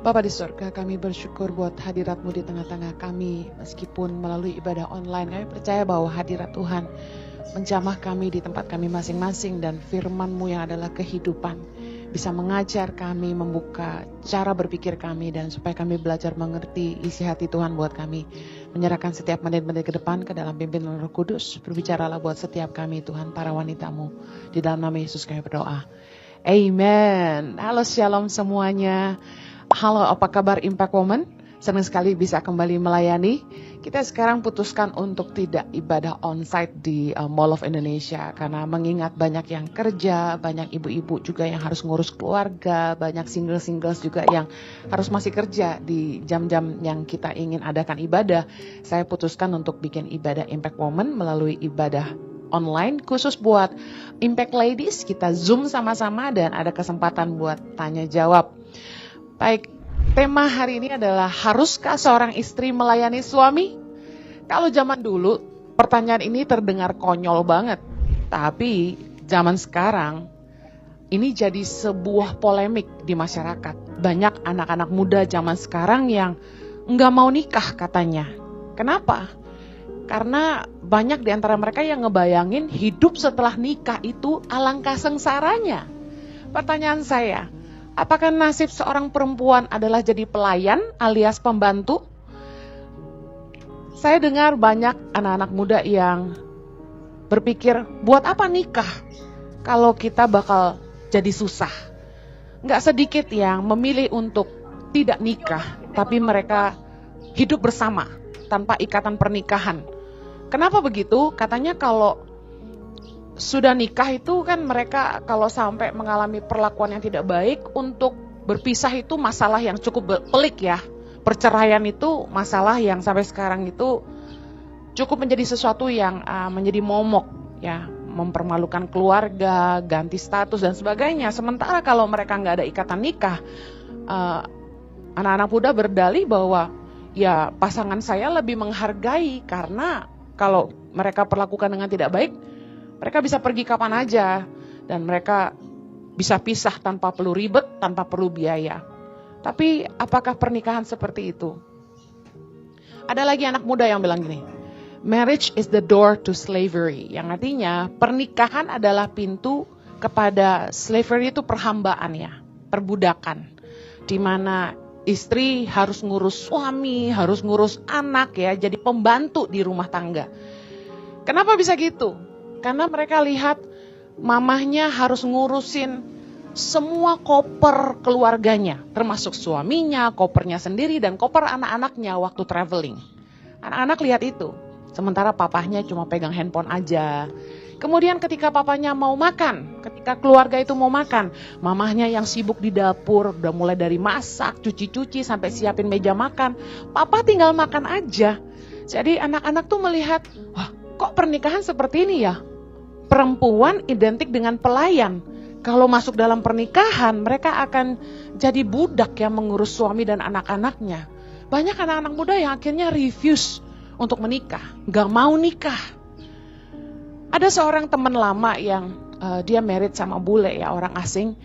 Bapa di surga, kami bersyukur buat hadirat-Mu di tengah-tengah kami. Meskipun melalui ibadah online, kami percaya bahwa hadirat Tuhan menjamah kami di tempat kami masing-masing. Dan firman-Mu yang adalah kehidupan bisa mengajar kami, membuka cara berpikir kami. Dan supaya kami belajar mengerti isi hati Tuhan buat kami. Menyerahkan setiap menit-menit ke depan ke dalam pimpinan Roh Kudus. Berbicaralah buat setiap kami Tuhan, para wanita-Mu. Di dalam nama Yesus kami berdoa. Amen. Halo shalom semuanya. Halo, apa kabar Impact Woman? Senang sekali bisa kembali melayani. Kita sekarang putuskan untuk tidak ibadah onsite di Mall of Indonesia. Karena mengingat banyak yang kerja, banyak ibu-ibu juga yang harus ngurus keluarga, banyak single-singles juga yang harus masih kerja di jam-jam yang kita ingin adakan ibadah. Saya putuskan untuk bikin ibadah Impact Woman melalui ibadah online khusus buat Impact Ladies. Kita Zoom sama-sama dan ada kesempatan buat tanya jawab. Baik, tema hari ini adalah haruskah seorang istri melayani suami? Kalau zaman dulu pertanyaan ini terdengar konyol banget. Tapi zaman sekarang ini jadi sebuah polemik di masyarakat. Banyak anak-anak muda zaman sekarang yang nggak mau nikah katanya. Kenapa? Karena banyak di antara mereka yang ngebayangin hidup setelah nikah itu alangkah sengsaranya. Pertanyaan saya, apakah nasib seorang perempuan adalah jadi pelayan alias pembantu? Saya dengar banyak anak-anak muda yang berpikir, buat apa nikah kalau kita bakal jadi susah? Nggak sedikit yang memilih untuk tidak nikah, tapi mereka hidup bersama tanpa ikatan pernikahan. Kenapa begitu? Katanya kalau sudah nikah itu kan mereka kalau sampai mengalami perlakuan yang tidak baik, untuk berpisah itu masalah yang cukup pelik ya. Perceraian itu masalah yang sampai sekarang itu cukup menjadi sesuatu yang menjadi momok ya, mempermalukan keluarga, ganti status dan sebagainya. Sementara kalau mereka nggak ada ikatan nikah, anak-anak muda berdalih bahwa ya pasangan saya lebih menghargai, karena kalau mereka perlakukan dengan tidak baik, mereka bisa pergi kapan aja dan mereka bisa pisah tanpa perlu ribet, tanpa perlu biaya. Tapi apakah pernikahan seperti itu? Ada lagi anak muda yang bilang gini, marriage is the door to slavery. Yang artinya pernikahan adalah pintu kepada slavery, itu perhambaan ya, perbudakan. Di mana istri harus ngurus suami, harus ngurus anak ya, jadi pembantu di rumah tangga. Kenapa bisa gitu? Karena mereka lihat mamahnya harus ngurusin semua koper keluarganya, termasuk suaminya, kopernya sendiri, dan koper anak-anaknya waktu traveling. Anak-anak lihat itu, sementara papahnya cuma pegang handphone aja. Kemudian ketika papanya mau makan, ketika keluarga itu mau makan, mamahnya yang sibuk di dapur, udah mulai dari masak, cuci-cuci, sampai siapin meja makan. Papa tinggal makan aja. Jadi anak-anak tuh melihat, wah kok pernikahan seperti ini ya? Perempuan identik dengan pelayan. Kalau masuk dalam pernikahan, mereka akan jadi budak yang mengurus suami dan anak-anaknya. Banyak anak-anak muda yang akhirnya refuse untuk menikah, gak mau nikah. Ada seorang teman lama yang dia married sama bule ya, orang asing.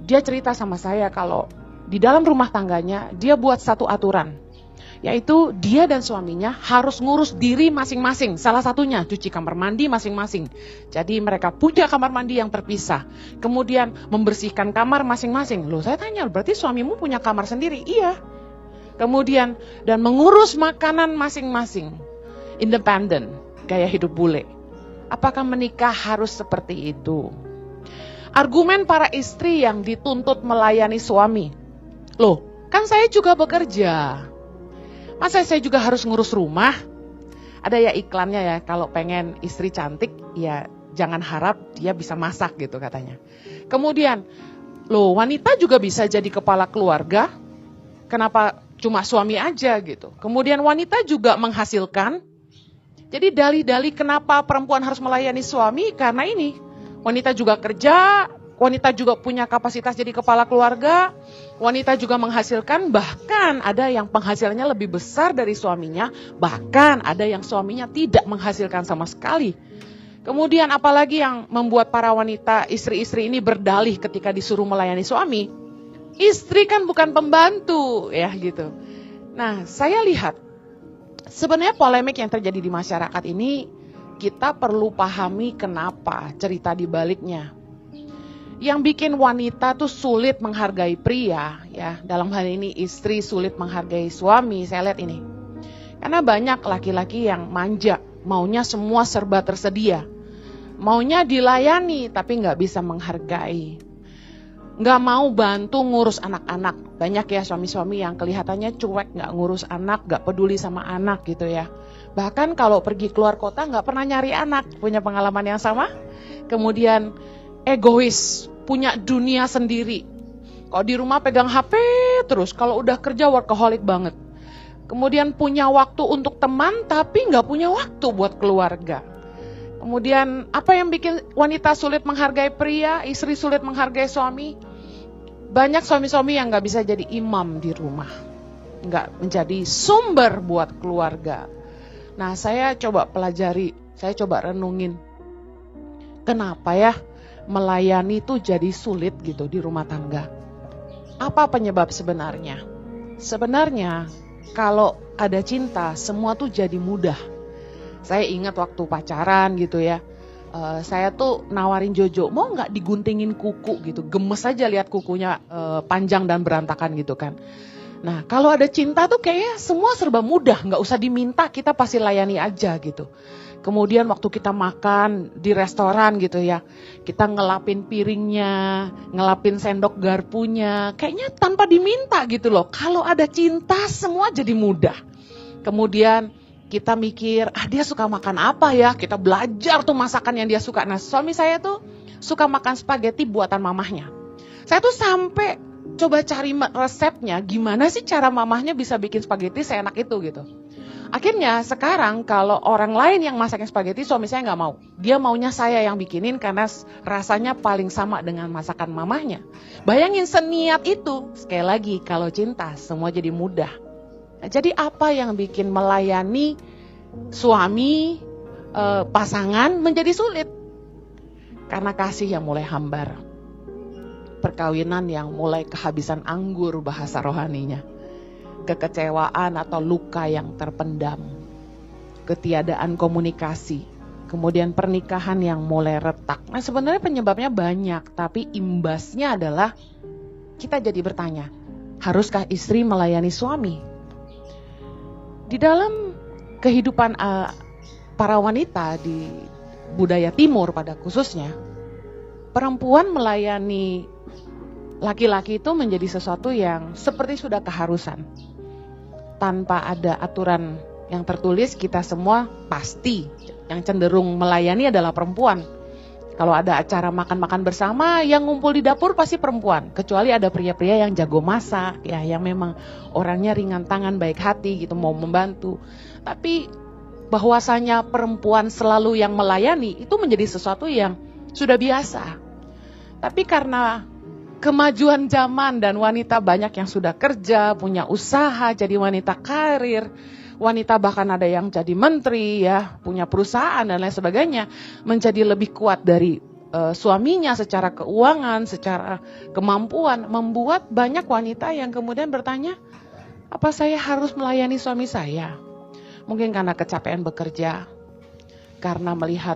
Dia cerita sama saya kalau di dalam rumah tangganya dia buat satu aturan, yaitu dia dan suaminya harus ngurus diri masing-masing. Salah satunya cuci kamar mandi masing-masing. Jadi mereka punya kamar mandi yang terpisah. Kemudian membersihkan kamar masing-masing. Loh, saya tanya, berarti suamimu punya kamar sendiri? Iya. Kemudian dan mengurus makanan masing-masing. Independen, gaya hidup bule. Apakah menikah harus seperti itu? Argumen para istri yang dituntut melayani suami. Loh, kan saya juga bekerja. Masa saya juga harus ngurus rumah? Ada ya iklannya ya, kalau pengen istri cantik, ya jangan harap dia bisa masak gitu katanya. Kemudian, loh wanita juga bisa jadi kepala keluarga, kenapa cuma suami aja gitu. Kemudian wanita juga menghasilkan. Jadi dalih-dalih kenapa perempuan harus melayani suami, karena ini. Wanita juga kerja, wanita juga punya kapasitas jadi kepala keluarga, wanita juga menghasilkan, bahkan ada yang penghasilannya lebih besar dari suaminya, bahkan ada yang suaminya tidak menghasilkan sama sekali. Kemudian apalagi yang membuat para wanita, istri-istri ini berdalih ketika disuruh melayani suami? Istri kan bukan pembantu, ya gitu. Nah, saya lihat sebenarnya polemik yang terjadi di masyarakat ini, kita perlu pahami kenapa, cerita di baliknya. Yang bikin wanita tuh sulit menghargai pria, ya, dalam hal ini istri sulit menghargai suami, saya lihat ini. Karena banyak laki-laki yang manja, maunya semua serba tersedia. Maunya dilayani, tapi nggak bisa menghargai. Nggak mau bantu ngurus anak-anak. Banyak ya suami-suami yang kelihatannya cuek, nggak ngurus anak, nggak peduli sama anak gitu ya. Bahkan kalau pergi keluar kota nggak pernah nyari anak. Punya pengalaman yang sama? Kemudian egois, punya dunia sendiri. Kalau di rumah pegang HP terus, kalau udah kerja workaholic banget. Kemudian punya waktu untuk teman, tapi nggak punya waktu buat keluarga. Kemudian apa yang bikin wanita sulit menghargai pria, istri sulit menghargai suami? Banyak suami-suami yang gak bisa jadi imam di rumah, gak menjadi sumber buat keluarga. Nah, saya coba pelajari, saya coba renungin, kenapa ya melayani itu jadi sulit gitu di rumah tangga? Apa penyebab sebenarnya? Sebenarnya kalau ada cinta, semua tuh jadi mudah. Saya ingat waktu pacaran gitu ya, saya tuh nawarin Jojo, mau nggak diguntingin kuku gitu, gemes aja lihat kukunya panjang dan berantakan gitu kan. Nah kalau ada cinta tuh kayaknya semua serba mudah, nggak usah diminta, kita pasti layani aja gitu. Kemudian waktu kita makan di restoran gitu ya, kita ngelapin piringnya, ngelapin sendok garpunya, kayaknya tanpa diminta gitu loh. Kalau ada cinta semua jadi mudah. Kemudian kita mikir, dia suka makan apa ya? Kita belajar tuh masakan yang dia suka. Nah, suami saya tuh suka makan spaghetti buatan mamahnya. Saya tuh sampai coba cari resepnya, gimana sih cara mamahnya bisa bikin spaghetti seenak itu gitu. Akhirnya sekarang kalau orang lain yang masakin spaghetti, suami saya nggak mau. Dia maunya saya yang bikinin karena rasanya paling sama dengan masakan mamahnya. Bayangin seniat itu. Sekali lagi, kalau cinta semua jadi mudah. Nah, jadi apa yang bikin melayani suami, pasangan menjadi sulit? Karena kasih yang mulai hambar. Perkawinan yang mulai kehabisan anggur bahasa rohaninya. Kekecewaan atau luka yang terpendam. Ketiadaan komunikasi. Kemudian pernikahan yang mulai retak. Nah sebenarnya penyebabnya banyak, tapi imbasnya adalah kita jadi bertanya, haruskah istri melayani suami? Di dalam kehidupan para wanita di budaya timur pada khususnya, perempuan melayani laki-laki itu menjadi sesuatu yang seperti sudah keharusan. Tanpa ada aturan yang tertulis, kita semua pasti yang cenderung melayani adalah perempuan. Kalau ada acara makan-makan bersama, yang ngumpul di dapur pasti perempuan. Kecuali ada pria-pria yang jago masak, ya, yang memang orangnya ringan tangan, baik hati gitu, mau membantu. Tapi bahwasanya perempuan selalu yang melayani, itu menjadi sesuatu yang sudah biasa. Tapi karena kemajuan zaman dan wanita banyak yang sudah kerja, punya usaha, jadi wanita karir, wanita bahkan ada yang jadi menteri ya, punya perusahaan dan lain sebagainya, menjadi lebih kuat dari suaminya secara keuangan, secara kemampuan, membuat banyak wanita yang kemudian bertanya, apa saya harus melayani suami saya? Mungkin karena kecapean bekerja, karena melihat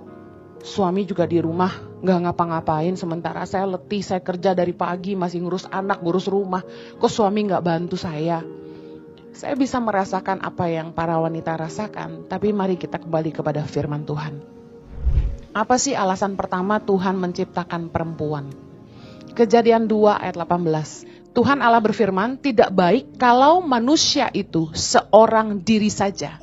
suami juga di rumah gak ngapa-ngapain, sementara saya letih, saya kerja dari pagi masih ngurus anak, ngurus rumah, kok suami gak bantu saya? Saya bisa merasakan apa yang para wanita rasakan, tapi mari kita kembali kepada firman Tuhan. Apa sih alasan pertama Tuhan menciptakan perempuan? Kejadian 2 ayat 18. Tuhan Allah berfirman, tidak baik kalau manusia itu seorang diri saja.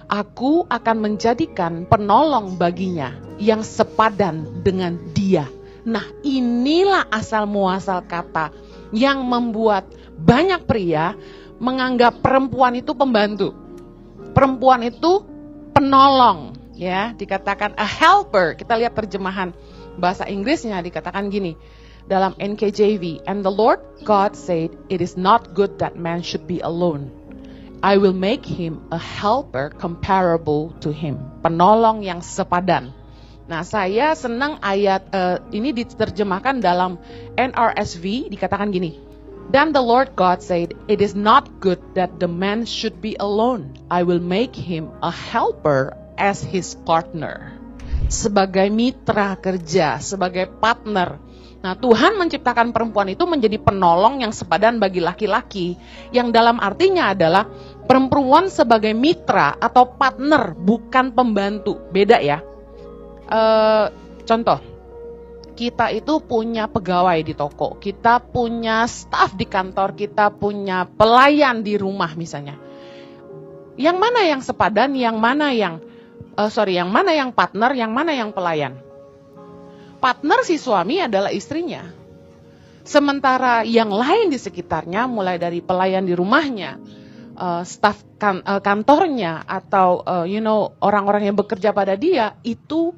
Aku akan menjadikan penolong baginya yang sepadan dengan dia. Nah, inilah asal muasal kata yang membuat banyak pria menganggap perempuan itu pembantu. Perempuan itu penolong, ya, dikatakan a helper. Kita lihat terjemahan bahasa Inggrisnya dikatakan gini dalam NKJV, and the Lord God said, it is not good that man should be alone. I will make him a helper comparable to him. Penolong yang sepadan. Nah, saya senang ayat ini diterjemahkan dalam NRSV, dikatakan gini. Then the Lord God said, "It is not good that the man should be alone. I will make him a helper as his partner." Sebagai mitra kerja, sebagai partner. Nah, Tuhan menciptakan perempuan itu menjadi penolong yang sepadan bagi laki-laki. Yang dalam artinya adalah perempuan sebagai mitra atau partner, bukan pembantu. Beda ya. Contoh, kita itu punya pegawai di toko, kita punya staf di kantor, kita punya pelayan di rumah misalnya. Yang mana yang sepadan, yang mana yang partner, yang mana yang pelayan? Partner si suami adalah istrinya. Sementara yang lain di sekitarnya, mulai dari pelayan di rumahnya, staf kantornya, atau orang-orang yang bekerja pada dia, itu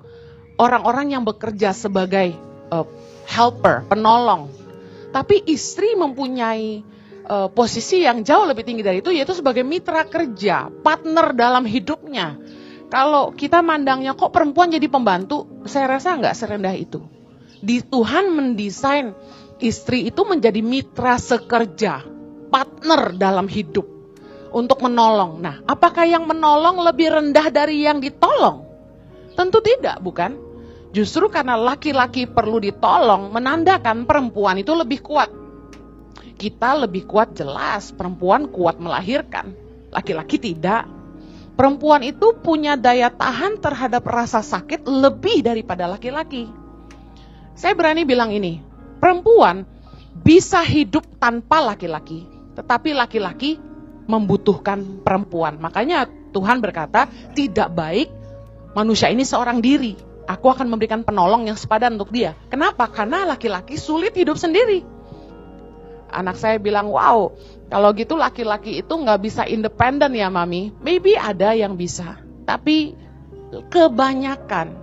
orang-orang yang bekerja sebagai helper, penolong. Tapi istri mempunyai posisi yang jauh lebih tinggi dari itu, yaitu sebagai mitra kerja, partner dalam hidupnya. Kalau kita mandangnya kok perempuan jadi pembantu, saya rasa nggak serendah itu. Tuhan mendesain istri itu menjadi mitra sekerja, partner dalam hidup, untuk menolong. Nah, apakah yang menolong lebih rendah dari yang ditolong? Tentu tidak, bukan? Justru karena laki-laki perlu ditolong, menandakan perempuan itu lebih kuat. Kita lebih kuat jelas, perempuan kuat melahirkan, laki-laki tidak. Perempuan itu punya daya tahan terhadap rasa sakit lebih daripada laki-laki. Saya berani bilang ini, perempuan bisa hidup tanpa laki-laki, tetapi laki-laki membutuhkan perempuan. Makanya Tuhan berkata, tidak baik manusia ini seorang diri. Aku akan memberikan penolong yang sepadan untuk dia. Kenapa? Karena laki-laki sulit hidup sendiri. Anak saya bilang, wow, kalau gitu laki-laki itu nggak bisa independen ya mami. Maybe ada yang bisa, tapi kebanyakan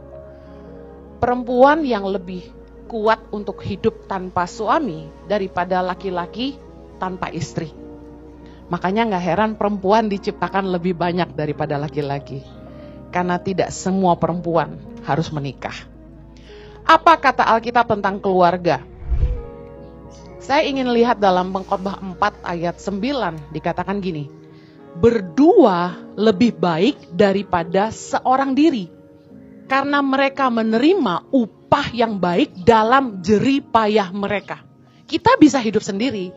perempuan yang lebih kuat untuk hidup tanpa suami daripada laki-laki tanpa istri. Makanya nggak heran perempuan diciptakan lebih banyak daripada laki-laki. Karena tidak semua perempuan harus menikah. Apa kata Alkitab tentang keluarga? Saya ingin lihat dalam Pengkhotbah 4 ayat 9 dikatakan gini. Berdua lebih baik daripada seorang diri. Karena mereka menerima upah yang baik dalam jerih payah mereka. Kita bisa hidup sendiri.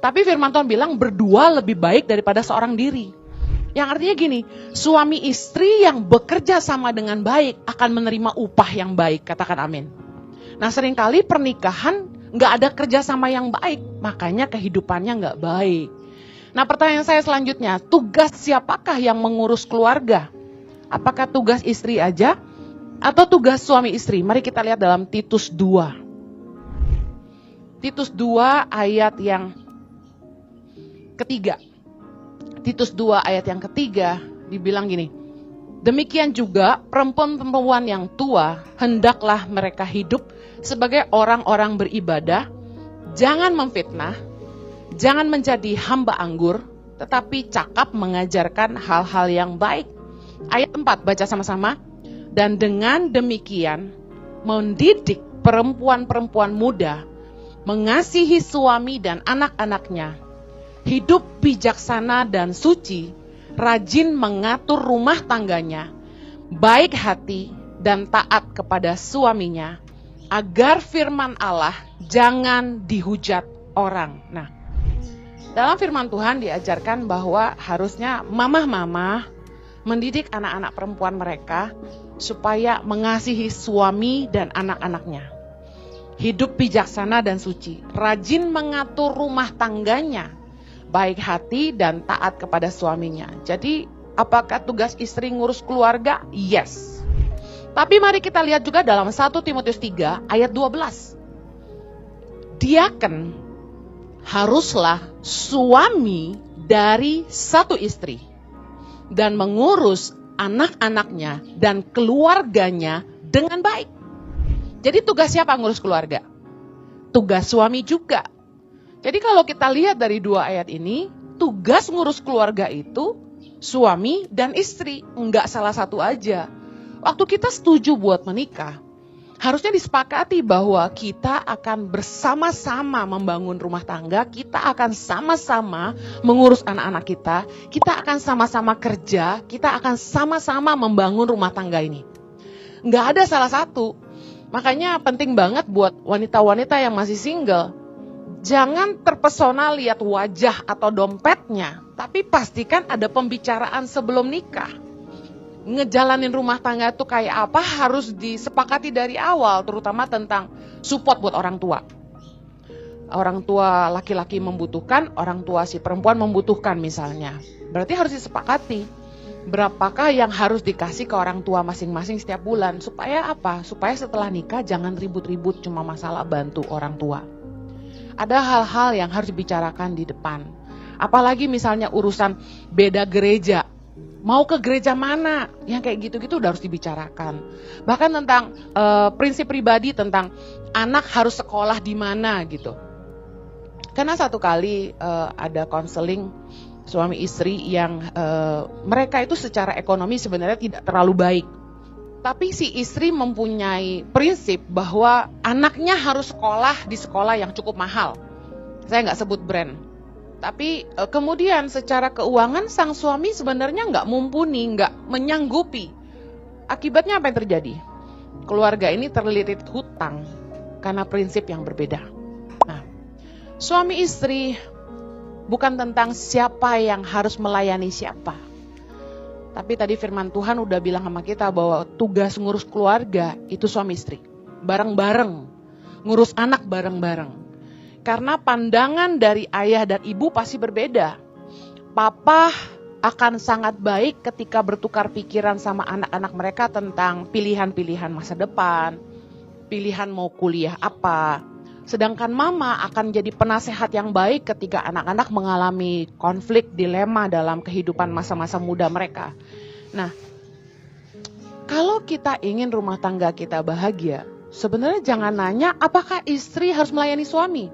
Tapi firman Tuhan bilang berdua lebih baik daripada seorang diri. Yang artinya gini, suami istri yang bekerja sama dengan baik akan menerima upah yang baik. Katakan amin. Nah, seringkali pernikahan nggak ada kerjasama yang baik, makanya kehidupannya nggak baik. Nah, pertanyaan saya selanjutnya, tugas siapakah yang mengurus keluarga? Apakah tugas istri aja atau tugas suami istri? Mari kita lihat dalam Titus 2. Titus 2 ayat yang ketiga. Titus 2 ayat yang ketiga dibilang gini. Demikian juga perempuan-perempuan yang tua, hendaklah mereka hidup sebagai orang-orang beribadah, jangan memfitnah, jangan menjadi hamba anggur, tetapi cakap mengajarkan hal-hal yang baik. Ayat 4, baca sama-sama. Dan dengan demikian, mendidik perempuan-perempuan muda, mengasihi suami dan anak-anaknya, hidup bijaksana dan suci, rajin mengatur rumah tangganya, baik hati dan taat kepada suaminya, agar firman Allah jangan dihujat orang. Nah, dalam firman Tuhan diajarkan bahwa harusnya mamah-mamah mendidik anak-anak perempuan mereka supaya mengasihi suami dan anak-anaknya. Hidup bijaksana dan suci, rajin mengatur rumah tangganya, baik hati dan taat kepada suaminya. Jadi, apakah tugas istri ngurus keluarga? Yes. Tapi mari kita lihat juga dalam 1 Timotius 3 ayat 12. Diaken haruslah suami dari satu istri dan mengurus anak-anaknya dan keluarganya dengan baik. Jadi tugas siapa ngurus keluarga? Tugas suami juga. Jadi kalau kita lihat dari 2 ayat ini, tugas ngurus keluarga itu suami dan istri, enggak salah satu aja. Waktu kita setuju buat menikah, Harusnya disepakati bahwa kita akan bersama-sama membangun rumah tangga, kita akan sama-sama mengurus anak-anak kita akan sama-sama kerja, kita akan sama-sama membangun rumah tangga ini. Nggak ada salah satu. Makanya penting banget buat wanita-wanita yang masih single, jangan terpesona lihat wajah atau dompetnya, tapi pastikan ada pembicaraan sebelum nikah. Ngejalanin rumah tangga itu kayak apa harus disepakati dari awal, terutama tentang support buat orang tua. Orang tua laki-laki membutuhkan, orang tua si perempuan membutuhkan misalnya. Berarti harus disepakati berapakah yang harus dikasih ke orang tua masing-masing setiap bulan. Supaya apa? Supaya setelah nikah jangan ribut-ribut cuma masalah bantu orang tua. Ada hal-hal yang harus dibicarakan di depan. Apalagi misalnya urusan beda gereja. Mau ke gereja mana? Yang kayak gitu-gitu udah harus dibicarakan. Bahkan tentang prinsip pribadi tentang anak harus sekolah di mana gitu. Karena satu kali ada konseling suami istri yang mereka itu secara ekonomi sebenarnya tidak terlalu baik. Tapi si istri mempunyai prinsip bahwa anaknya harus sekolah di sekolah yang cukup mahal. Saya nggak sebut brand. Tapi kemudian secara keuangan sang suami sebenarnya nggak mumpuni, nggak menyanggupi. Akibatnya apa yang terjadi? Keluarga ini terlilit hutang karena prinsip yang berbeda. Nah, suami istri bukan tentang siapa yang harus melayani siapa. Tapi tadi firman Tuhan udah bilang sama kita bahwa tugas ngurus keluarga itu suami istri. Bareng-bareng, ngurus anak bareng-bareng. Karena pandangan dari ayah dan ibu pasti berbeda. Papa akan sangat baik ketika bertukar pikiran sama anak-anak mereka tentang pilihan-pilihan masa depan, pilihan mau kuliah apa. Sedangkan mama akan jadi penasehat yang baik ketika anak-anak mengalami konflik, dilema dalam kehidupan masa-masa muda mereka. Nah, kalau kita ingin rumah tangga kita bahagia, sebenarnya jangan nanya apakah istri harus melayani suami.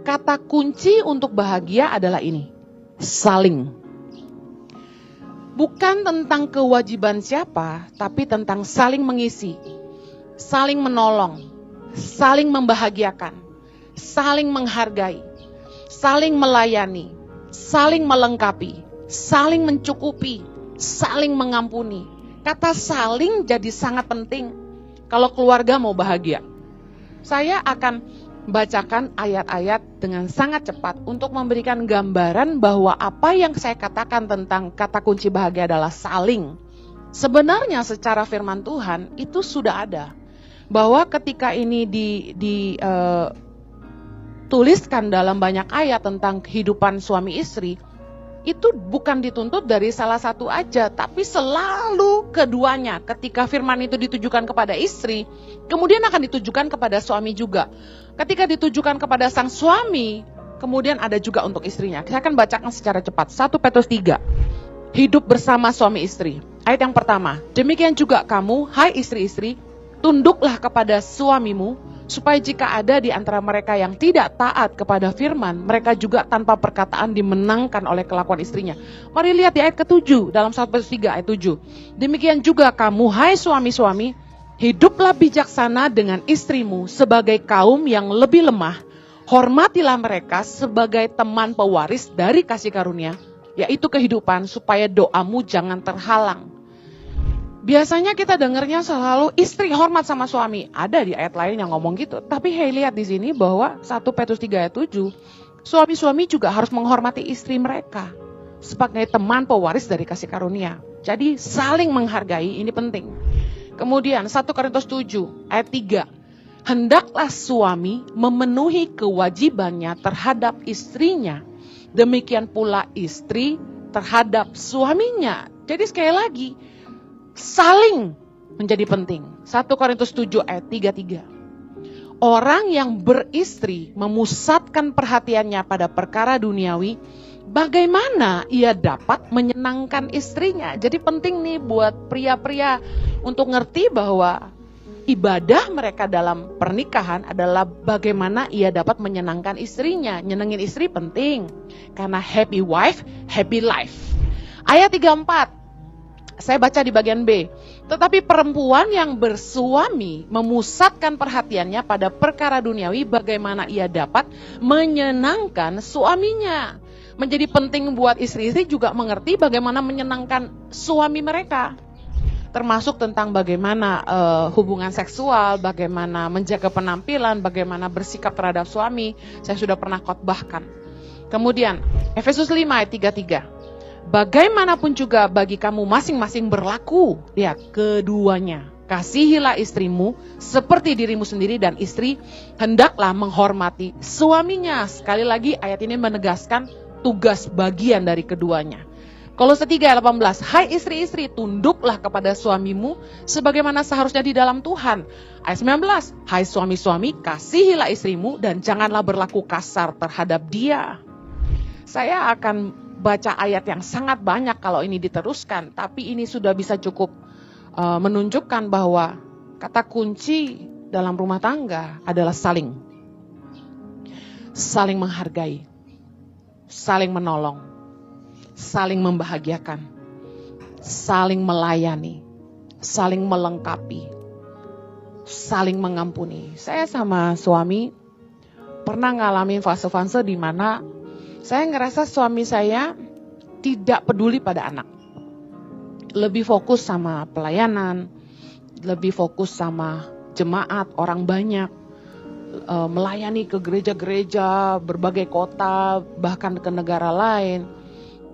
Kata kunci untuk bahagia adalah ini, saling. Bukan tentang kewajiban siapa, tapi tentang saling mengisi, saling menolong, saling membahagiakan, saling menghargai, saling melayani, saling melengkapi, saling mencukupi, saling mengampuni. Kata saling jadi sangat penting kalau keluarga mau bahagia. Saya akan bacakan ayat-ayat dengan sangat cepat untuk memberikan gambaran bahwa apa yang saya katakan tentang kata kunci bahagia adalah saling. Sebenarnya secara firman Tuhan itu sudah ada. Bahwa ketika ini dituliskan dalam banyak ayat tentang kehidupan suami istri, itu bukan dituntut dari salah satu aja, tapi selalu keduanya. Ketika firman itu ditujukan kepada istri, kemudian akan ditujukan kepada suami juga. Ketika ditujukan kepada sang suami, kemudian ada juga untuk istrinya. Saya akan bacakan secara cepat. 1 Petrus 3. Hidup bersama suami istri. Ayat yang pertama. Demikian juga kamu, hai istri-istri, tunduklah kepada suamimu, supaya jika ada di antara mereka yang tidak taat kepada firman, mereka juga tanpa perkataan dimenangkan oleh kelakuan istrinya. Mari lihat di ayat ke-7, dalam 1 Petrus 3 ayat 7. Demikian juga kamu, hai suami-suami, hiduplah bijaksana dengan istrimu sebagai kaum yang lebih lemah. Hormatilah mereka sebagai teman pewaris dari kasih karunia, yaitu kehidupan, supaya doamu jangan terhalang. Biasanya kita dengarnya selalu istri hormat sama suami. Ada di ayat lain yang ngomong gitu. Tapi lihat di sini bahwa 1 Petrus 3 ayat 7, suami-suami juga harus menghormati istri mereka sebagai teman pewaris dari kasih karunia. Jadi saling menghargai ini penting. Kemudian 1 Korintus 7 ayat 3. Hendaklah suami memenuhi kewajibannya terhadap istrinya. Demikian pula istri terhadap suaminya. Jadi sekali lagi, saling menjadi penting. 1 Korintus 7 ayat 33. Orang yang beristri memusatkan perhatiannya pada perkara duniawi, bagaimana ia dapat menyenangkan istrinya? Jadi penting nih buat pria-pria untuk ngerti bahwa ibadah mereka dalam pernikahan adalah bagaimana ia dapat menyenangkan istrinya. Nyenengin istri penting, karena happy wife, happy life. Ayat 34. Saya baca di bagian B. Tetapi perempuan yang bersuami memusatkan perhatiannya pada perkara duniawi, bagaimana ia dapat menyenangkan suaminya. Menjadi penting buat istri-istri juga mengerti bagaimana menyenangkan suami mereka. Termasuk tentang bagaimana hubungan seksual, bagaimana menjaga penampilan, bagaimana bersikap terhadap suami. Saya sudah pernah khotbahkan. Kemudian, Efesus 5 ayat 33. Bagaimanapun juga bagi kamu masing-masing berlaku, lihat, keduanya. Kasihilah istrimu seperti dirimu sendiri, dan istri hendaklah menghormati suaminya. Sekali lagi ayat ini menegaskan tugas bagian dari keduanya. Kolose 3 ayat 18, hai istri-istri, tunduklah kepada suamimu sebagaimana seharusnya di dalam Tuhan. Ayat 19, hai suami-suami, kasihilah istrimu dan janganlah berlaku kasar terhadap dia. Saya akan baca ayat yang sangat banyak kalau ini diteruskan, tapi ini sudah bisa cukup menunjukkan bahwa kata kunci dalam rumah tangga adalah saling menghargai, saling menolong, saling membahagiakan, saling melayani, saling melengkapi, saling mengampuni. Saya sama suami pernah ngalamin fase-fase di mana saya ngerasa suami saya tidak peduli pada anak. Lebih fokus sama pelayanan, lebih fokus sama jemaat, orang banyak, melayani ke gereja-gereja, berbagai kota, bahkan ke negara lain.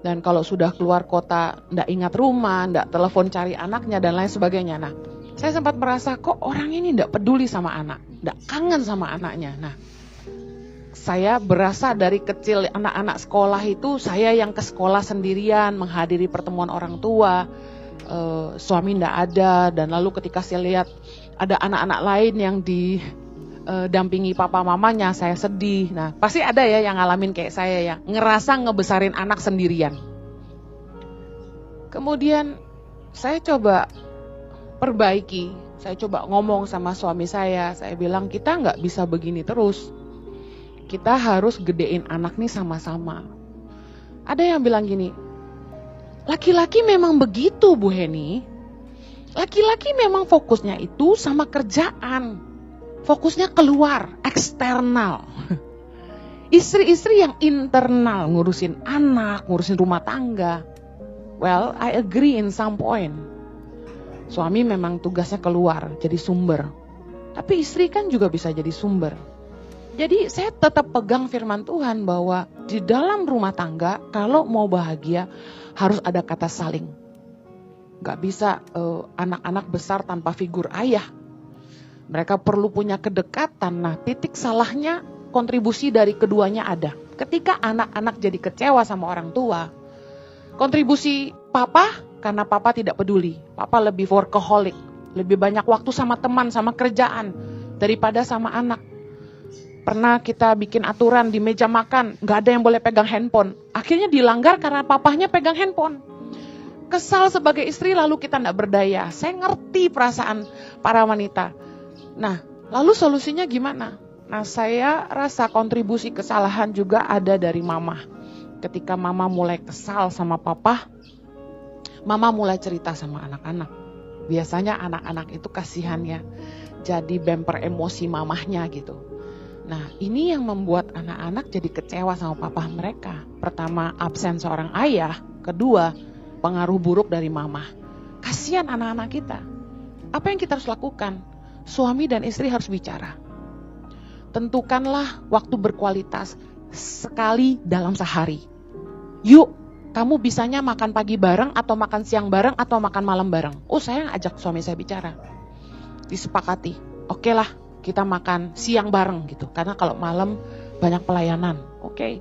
Dan kalau sudah keluar kota, nggak ingat rumah, nggak telepon cari anaknya, dan lain sebagainya. Nah, saya sempat merasa kok orang ini nggak peduli sama anak, nggak kangen sama anaknya. Nah, saya berasa dari kecil anak-anak sekolah itu saya yang ke sekolah sendirian menghadiri pertemuan orang tua, suami ndak ada, dan lalu ketika saya lihat ada anak-anak lain yang didampingi papa mamanya, saya sedih. Nah, pasti ada ya yang ngalamin kayak saya ya, ngerasa ngebesarin anak sendirian. Kemudian saya coba perbaiki, saya coba ngomong sama suami saya bilang kita nggak bisa begini terus. Kita harus gedein anak nih sama-sama. Ada yang bilang gini, laki-laki memang begitu Bu Heni. Laki-laki memang fokusnya itu sama kerjaan. Fokusnya keluar, eksternal. Istri-istri yang internal, ngurusin anak, ngurusin rumah tangga. Well, I agree in some point. Suami memang tugasnya keluar, jadi sumber. Tapi istri kan juga bisa jadi sumber. Jadi saya tetap pegang firman Tuhan bahwa di dalam rumah tangga kalau mau bahagia harus ada kata saling. Gak bisa anak-anak besar tanpa figur ayah. Mereka perlu punya kedekatan. Nah, titik salahnya kontribusi dari keduanya ada. Ketika anak-anak jadi kecewa sama orang tua, kontribusi papa karena papa tidak peduli. Papa lebih workaholic, lebih banyak waktu sama teman, sama kerjaan daripada sama anak. Pernah kita bikin aturan di meja makan, gak ada yang boleh pegang handphone. Akhirnya dilanggar karena papahnya pegang handphone. Kesal sebagai istri lalu kita gak berdaya. Saya ngerti perasaan para wanita. Nah, lalu solusinya gimana? Nah, saya rasa kontribusi kesalahan juga ada dari mama. Ketika mama mulai kesal sama papa, mama mulai cerita sama anak-anak. Biasanya anak-anak itu kasihan ya, jadi bemper emosi mamahnya gitu. Nah, ini yang membuat anak-anak jadi kecewa sama papa mereka. Pertama, absen seorang ayah. Kedua, pengaruh buruk dari mama. Kasihan anak-anak kita. Apa yang kita harus lakukan? Suami dan istri harus bicara. Tentukanlah waktu berkualitas sekali dalam sehari. Yuk, kamu bisanya makan pagi bareng atau makan siang bareng atau makan malam bareng. Oh, saya ajak suami saya bicara. Disepakati. Oke lah, kita makan siang bareng gitu. Karena kalau malam banyak pelayanan. Oke.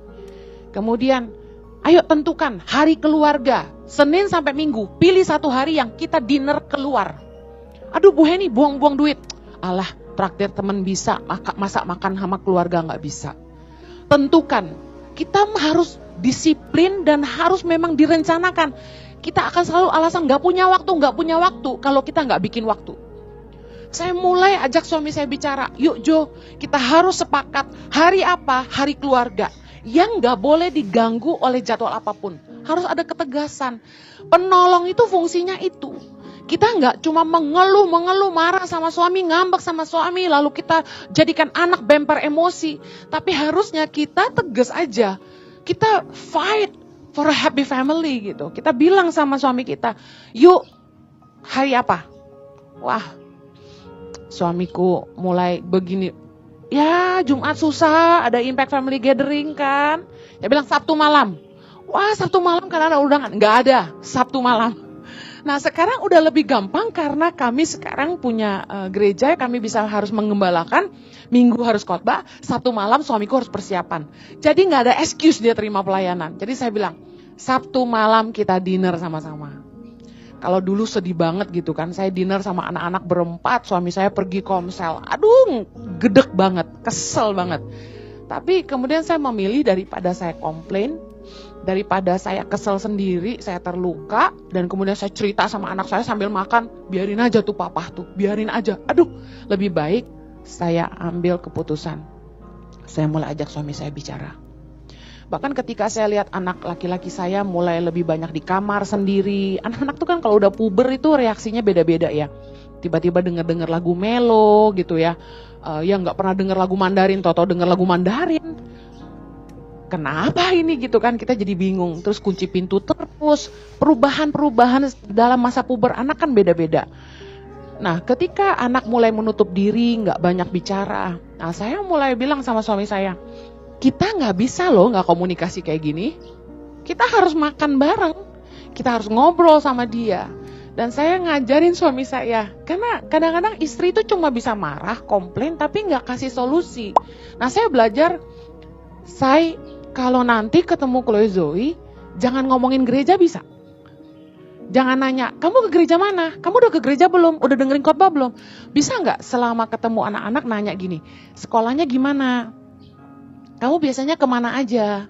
Kemudian, ayo tentukan hari keluarga. Senin sampai Minggu. Pilih satu hari yang kita dinner keluar. Aduh Bu Heni, buang-buang duit. Alah, traktir teman bisa, masak makan sama keluarga gak bisa. Tentukan. Kita harus disiplin dan harus memang direncanakan. Kita akan selalu alasan gak punya waktu kalau kita gak bikin waktu. Saya mulai ajak suami saya bicara, yuk Jo, kita harus sepakat hari apa, hari keluarga. Yang gak boleh diganggu oleh jadwal apapun. Harus ada ketegasan. Penolong itu fungsinya itu. Kita nggak cuma mengeluh, marah sama suami, ngambek sama suami, lalu kita jadikan anak bemper emosi. Tapi harusnya kita tegas aja. Kita fight for a happy family gitu. Kita bilang sama suami kita, yuk hari apa? Wah, suamiku mulai begini. Ya Jumat susah, ada Impact Family Gathering kan. Dia bilang Sabtu malam. Wah Sabtu malam kan ada undangan. Nggak ada, Sabtu malam. Nah sekarang udah lebih gampang karena kami sekarang punya gereja, kami harus mengembalakan, Minggu harus khotbah, Sabtu malam suamiku harus persiapan. Jadi nggak ada excuse dia terima pelayanan. Jadi saya bilang, Sabtu malam kita dinner sama-sama. Kalau dulu sedih banget gitu kan, saya dinner sama anak-anak berempat, suami saya pergi komsel. Aduh, gedek banget, kesel banget. Tapi kemudian saya memilih daripada saya komplain, daripada saya kesel sendiri, saya terluka, dan kemudian saya cerita sama anak saya sambil makan, biarin aja tuh papa tuh, biarin aja. Aduh, lebih baik saya ambil keputusan. Saya mulai ajak suami saya bicara. Bahkan ketika saya lihat anak laki-laki saya mulai lebih banyak di kamar sendiri. Anak-anak tuh kan kalau udah puber itu reaksinya beda-beda ya. Tiba-tiba denger lagu melo gitu ya. Yang gak pernah denger lagu Mandarin, tau-tau denger lagu Mandarin. Kenapa ini gitu kan, kita jadi bingung. Terus kunci pintu terus, perubahan-perubahan dalam masa puber anak kan beda-beda. Nah ketika anak mulai menutup diri, gak banyak bicara, nah saya mulai bilang sama suami saya, kita gak bisa loh gak komunikasi kayak gini. Kita harus makan bareng, kita harus ngobrol sama dia. Dan saya ngajarin suami saya, karena kadang-kadang istri itu cuma bisa marah, komplain, tapi gak kasih solusi. Nah saya belajar, kalau nanti ketemu Chloe Zoe, jangan ngomongin gereja bisa. Jangan nanya, kamu ke gereja mana? Kamu udah ke gereja belum? Udah dengerin khotbah belum? Bisa nggak selama ketemu anak-anak nanya gini, sekolahnya gimana? Kamu biasanya kemana aja?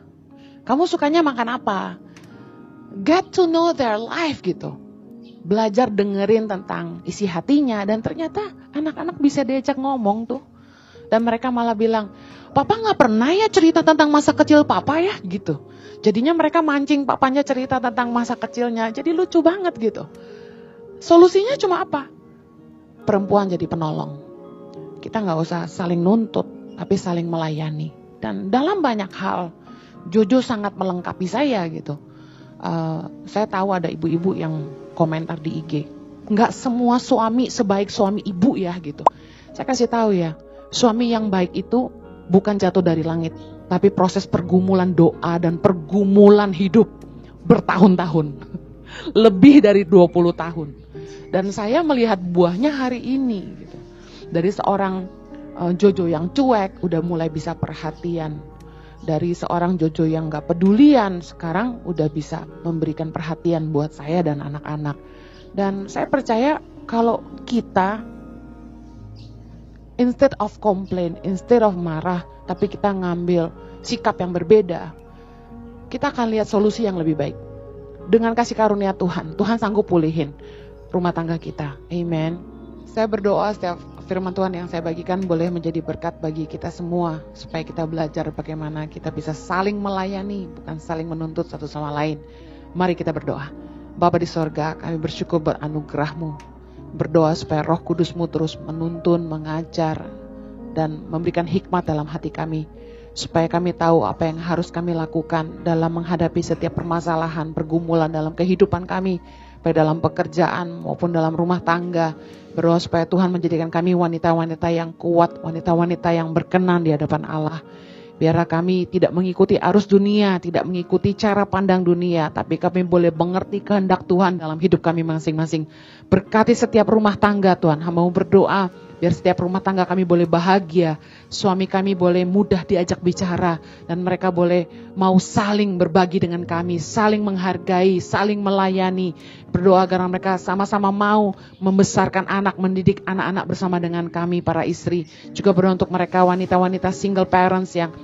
Kamu sukanya makan apa? Get to know their life gitu. Belajar dengerin tentang isi hatinya, dan ternyata anak-anak bisa diajak ngomong tuh. Dan mereka malah bilang, papa gak pernah ya cerita tentang masa kecil papa ya gitu. Jadinya mereka mancing papanya cerita tentang masa kecilnya. Jadi lucu banget gitu. Solusinya cuma apa? Perempuan jadi penolong. Kita gak usah saling nuntut, tapi saling melayani. Dan dalam banyak hal, Jojo sangat melengkapi saya gitu. Saya tahu ada ibu-ibu yang komentar di IG. Gak semua suami sebaik suami ibu ya gitu. Saya kasih tahu ya. Suami yang baik itu bukan jatuh dari langit, tapi proses pergumulan doa dan pergumulan hidup bertahun-tahun. Lebih dari 20 tahun. Dan saya melihat buahnya hari ini. Gitu. Dari seorang Jojo yang cuek, udah mulai bisa perhatian. Dari seorang Jojo yang gak pedulian, sekarang udah bisa memberikan perhatian buat saya dan anak-anak. Dan saya percaya kalau kita instead of complain, instead of marah, tapi kita ngambil sikap yang berbeda, kita akan lihat solusi yang lebih baik. Dengan kasih karunia Tuhan, Tuhan sanggup pulihin rumah tangga kita. Amen. Saya berdoa setiap firman Tuhan yang saya bagikan boleh menjadi berkat bagi kita semua, supaya kita belajar bagaimana kita bisa saling melayani, bukan saling menuntut satu sama lain. Mari kita berdoa. Bapa di sorga, kami bersyukur buat anugerah-Mu. Berdoa supaya Roh Kudus-Mu terus menuntun, mengajar, dan memberikan hikmat dalam hati kami. Supaya kami tahu apa yang harus kami lakukan dalam menghadapi setiap permasalahan, pergumulan dalam kehidupan kami. Baik dalam pekerjaan maupun dalam rumah tangga. Berdoa supaya Tuhan menjadikan kami wanita-wanita yang kuat, wanita-wanita yang berkenan di hadapan Allah. Biarlah kami tidak mengikuti arus dunia, tidak mengikuti cara pandang dunia, tapi kami boleh mengerti kehendak Tuhan dalam hidup kami masing-masing. Berkati setiap rumah tangga Tuhan, hamba-Mu berdoa, biar setiap rumah tangga kami boleh bahagia, suami kami boleh mudah diajak bicara, dan mereka boleh mau saling berbagi dengan kami, saling menghargai, saling melayani. Berdoa agar mereka sama-sama mau membesarkan anak, mendidik anak-anak bersama dengan kami para istri. Juga berdoa untuk mereka wanita-wanita single parents yang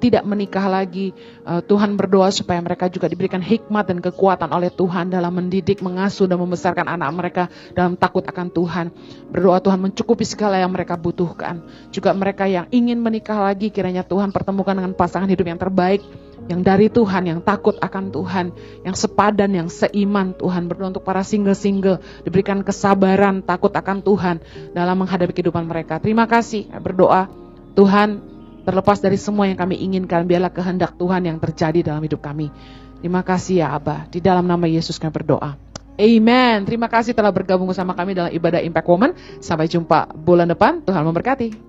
tidak menikah lagi. Tuhan berdoa supaya mereka juga diberikan hikmat dan kekuatan oleh Tuhan dalam mendidik, mengasuh dan membesarkan anak mereka dalam takut akan Tuhan. Berdoa Tuhan mencukupi segala yang mereka butuhkan. Juga mereka yang ingin menikah lagi, kiranya Tuhan pertemukan dengan pasangan hidup yang terbaik. yang dari Tuhan, yang takut akan Tuhan, yang sepadan, yang seiman Tuhan. Berdoa untuk para single-single, diberikan kesabaran, takut akan Tuhan dalam menghadapi kehidupan mereka. Terima kasih, berdoa Tuhan, terlepas dari semua yang kami inginkan, biarlah kehendak Tuhan yang terjadi dalam hidup kami. Terima kasih ya Abah, di dalam nama Yesus kami berdoa. Amen. Terima kasih telah bergabung bersama kami dalam ibadah Impact Woman. Sampai jumpa bulan depan, Tuhan memberkati.